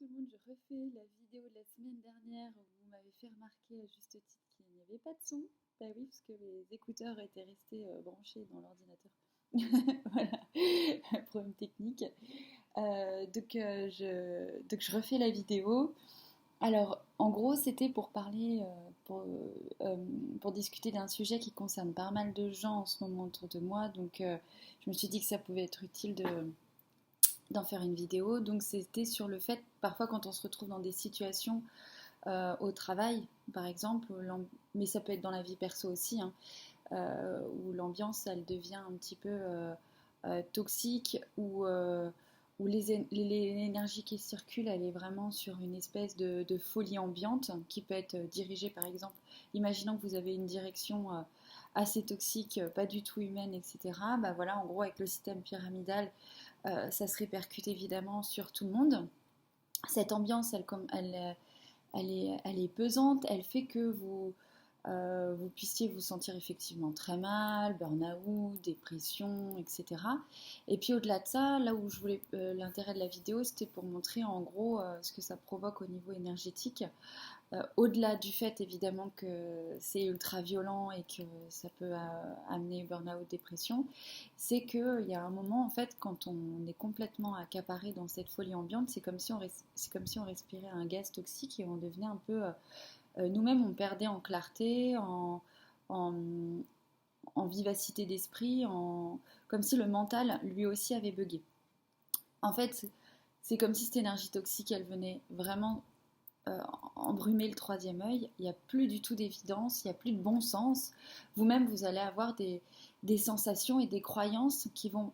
tout le monde, je refais la vidéo de la semaine dernière où vous m'avez fait remarquer à juste titre qu'il n'y avait pas de son. Bah oui, parce que les écouteurs étaient restés branchés dans l'ordinateur. Voilà, problème technique. Donc je refais la vidéo. Alors, en gros, c'était pour parler, euh, pour discuter d'un sujet qui concerne pas mal de gens en ce moment autour de moi. Donc, je me suis dit que ça pouvait être utile d'en faire une vidéo. Donc c'était sur le fait, parfois quand on se retrouve dans des situations au travail, par exemple, mais ça peut être dans la vie perso aussi, hein, où l'ambiance elle devient un petit peu toxique, où l'énergie qui circule elle est vraiment sur une espèce de folie ambiante qui peut être dirigée par exemple, imaginons que vous avez une direction assez toxique, pas du tout humaine, etc. Bah voilà, en gros avec le système pyramidal, ça se répercute évidemment sur tout le monde. Cette ambiance, elle est pesante, elle fait que vous puissiez vous sentir effectivement très mal, burn-out, dépression, etc. Et puis au-delà de ça, là où je voulais l'intérêt de la vidéo, c'était pour montrer en gros ce que ça provoque au niveau énergétique. Au-delà du fait évidemment que c'est ultra violent et que ça peut amener burn-out, dépression, c'est qu'il y a un moment en fait quand on est complètement accaparé dans cette folie ambiante, c'est comme si on respirait un gaz toxique et on devenait un peu nous-mêmes on perdait en clarté, en, en vivacité d'esprit, comme si le mental lui aussi avait bugué. En fait, c'est comme si cette énergie toxique elle venait vraiment euh, embrumer le troisième œil, il n'y a plus du tout d'évidence, il n'y a plus de bon sens. Vous-même, vous allez avoir des sensations et des croyances qui vont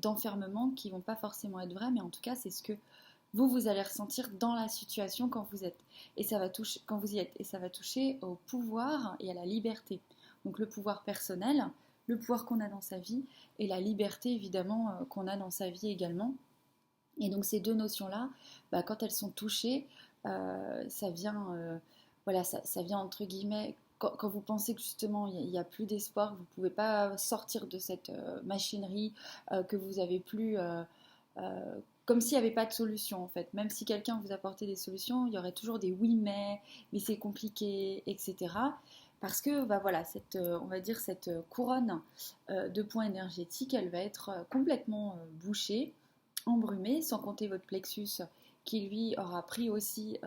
d'enfermement, qui vont pas forcément être vraies, mais en tout cas, c'est ce que vous allez ressentir dans la situation quand vous êtes. Et ça va toucher, quand vous y êtes. Et ça va toucher au pouvoir et à la liberté. Donc le pouvoir personnel, le pouvoir qu'on a dans sa vie, et la liberté évidemment qu'on a dans sa vie également. Et donc ces deux notions-là, bah, quand elles sont touchées, ça vient, voilà, ça vient entre guillemets, quand vous pensez que justement il n'y a, plus d'espoir, vous ne pouvez pas sortir de cette machinerie, que vous avez plus, comme s'il n'y avait pas de solution en fait. Même si quelqu'un vous apportait des solutions, il y aurait toujours des oui mais c'est compliqué, etc. Parce que bah voilà, on va dire cette couronne de points énergétiques, elle va être complètement bouchée, embrumé, sans compter votre plexus qui lui aura pris aussi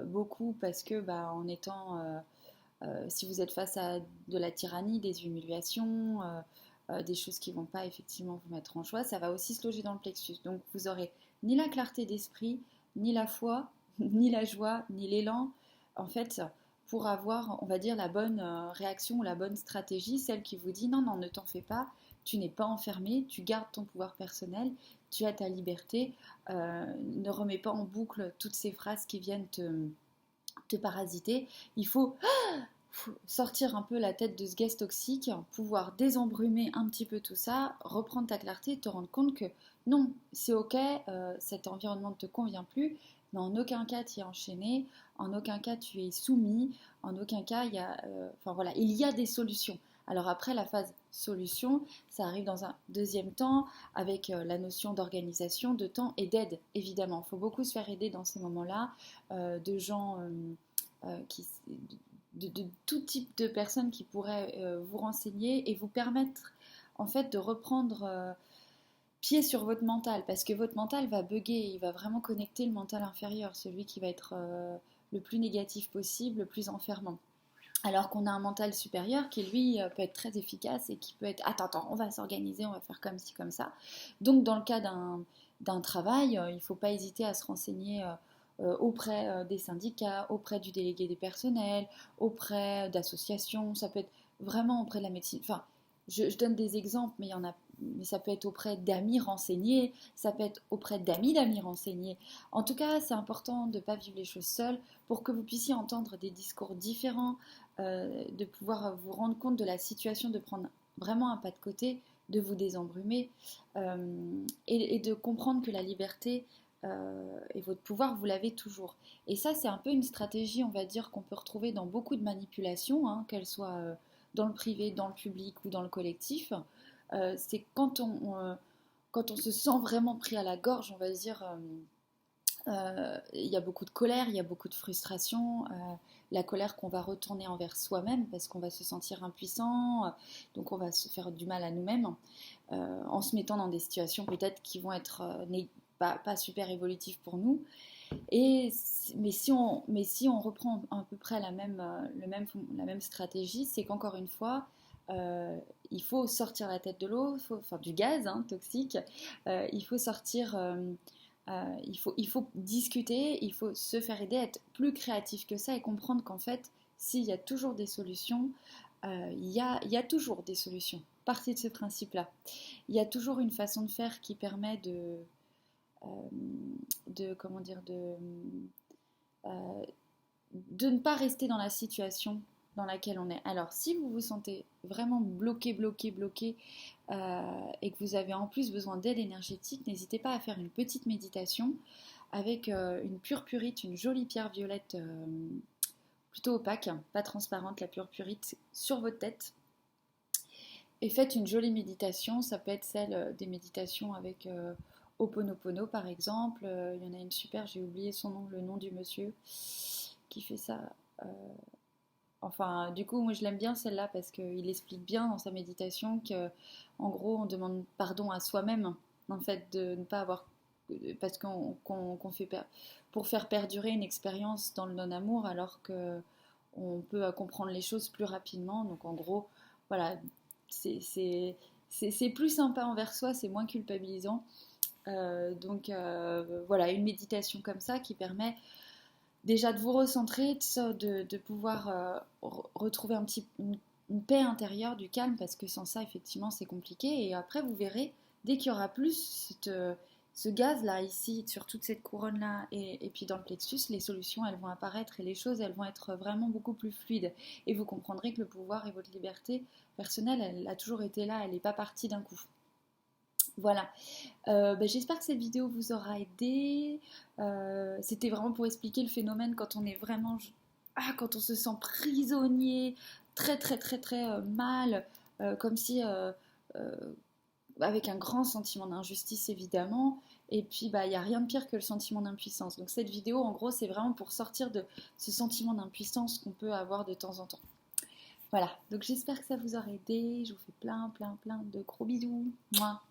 beaucoup parce que bah, en étant, si vous êtes face à de la tyrannie, des humiliations, des choses qui ne vont pas effectivement vous mettre en joie, ça va aussi se loger dans le plexus. Donc vous aurez ni la clarté d'esprit, ni la foi, ni la joie, ni l'élan, en fait, pour avoir, on va dire, la bonne réaction ou la bonne stratégie, celle qui vous dit non, non, ne t'en fais pas, tu n'es pas enfermé, tu gardes ton pouvoir personnel, tu as ta liberté, ne remets pas en boucle toutes ces phrases qui viennent te parasiter. Il faut sortir un peu la tête de ce gaz toxique, pouvoir désembrumer un petit peu tout ça, reprendre ta clarté, te rendre compte que non, c'est ok, cet environnement ne te convient plus, mais en aucun cas tu es enchaîné, en aucun cas tu es soumis, en aucun cas il y a, enfin voilà, il y a des solutions. Alors après la phase solution, ça arrive dans un deuxième temps avec la notion d'organisation, de temps et d'aide évidemment. Il faut beaucoup se faire aider dans ces moments-là de gens qui, de tout type de personnes qui pourraient vous renseigner et vous permettre en fait de reprendre pied sur votre mental parce que votre mental va bugger, il va vraiment connecter le mental inférieur, celui qui va être le plus négatif possible, le plus enfermant. Alors qu'on a un mental supérieur qui lui peut être très efficace et qui peut être attends, on va s'organiser, on va faire comme ci, comme ça. Donc dans le cas d'un travail, il ne faut pas hésiter à se renseigner auprès des syndicats, auprès du délégué des personnels, auprès d'associations, ça peut être vraiment auprès de la médecine. Enfin, je donne des exemples, mais ça peut être auprès d'amis renseignés, ça peut être auprès d'amis renseignés. En tout cas, c'est important de ne pas vivre les choses seules pour que vous puissiez entendre des discours différents, de pouvoir vous rendre compte de la situation, de prendre vraiment un pas de côté, de vous désembrumer et de comprendre que la liberté et votre pouvoir, vous l'avez toujours. Et ça, c'est un peu une stratégie, on va dire, qu'on peut retrouver dans beaucoup de manipulations, hein, qu'elles soient dans le privé, dans le public ou dans le collectif. C'est quand on se sent vraiment pris à la gorge, on va dire, Il y a beaucoup de colère, il y a beaucoup de frustration, la colère qu'on va retourner envers soi-même parce qu'on va se sentir impuissant, donc on va se faire du mal à nous-mêmes en se mettant dans des situations peut-être qui vont être pas super évolutives pour nous. Mais si on reprend à peu près la même stratégie, c'est qu'encore une fois, il faut sortir la tête de l'eau, enfin du gaz hein, toxique, il faut sortir, il faut discuter, il faut se faire aider, être plus créatif que ça et comprendre qu'en fait, s'il y a toujours des solutions, il y a toujours des solutions. Partez de ce principe-là. Il y a toujours une façon de faire qui permet euh, comment dire, euh, de ne pas rester dans la situation dans laquelle on est. Alors, si vous vous sentez vraiment bloqué, et que vous avez en plus besoin d'aide énergétique, n'hésitez pas à faire une petite méditation avec une purpurite, une jolie pierre violette plutôt opaque, pas transparente, la purpurite, sur votre tête. Et faites une jolie méditation, ça peut être celle des méditations avec Ho'oponopono par exemple. Il y en a une super, j'ai oublié son nom, le nom du monsieur qui fait ça. Euh, Enfin, du coup, moi je l'aime bien celle-là parce qu'il explique bien dans sa méditation que, en gros, on demande pardon à soi-même, en fait, de ne pas avoir. Parce qu'on fait. Pour faire perdurer une expérience dans le non-amour, alors que on peut comprendre les choses plus rapidement. Donc, en gros, voilà, c'est plus sympa envers soi, c'est moins culpabilisant. Voilà, une méditation comme ça qui permet déjà de vous recentrer, de pouvoir retrouver une paix intérieure, du calme, parce que sans ça, effectivement, c'est compliqué. Et après, vous verrez, dès qu'il y aura plus ce gaz-là, ici, sur toute cette couronne-là, et puis dans le plexus, les solutions, elles vont apparaître et les choses, elles vont être vraiment beaucoup plus fluides. Et vous comprendrez que le pouvoir et votre liberté personnelle, elle a toujours été là, elle n'est pas partie d'un coup. Voilà, j'espère que cette vidéo vous aura aidé. C'était vraiment pour expliquer le phénomène quand on est vraiment, quand on se sent prisonnier, très mal, comme si, avec un grand sentiment d'injustice évidemment. Et puis, il n'y a rien de pire que le sentiment d'impuissance. Donc cette vidéo, en gros, c'est vraiment pour sortir de ce sentiment d'impuissance qu'on peut avoir de temps en temps. Voilà, donc j'espère que ça vous aura aidé. Je vous fais plein de gros bisous. Mouah.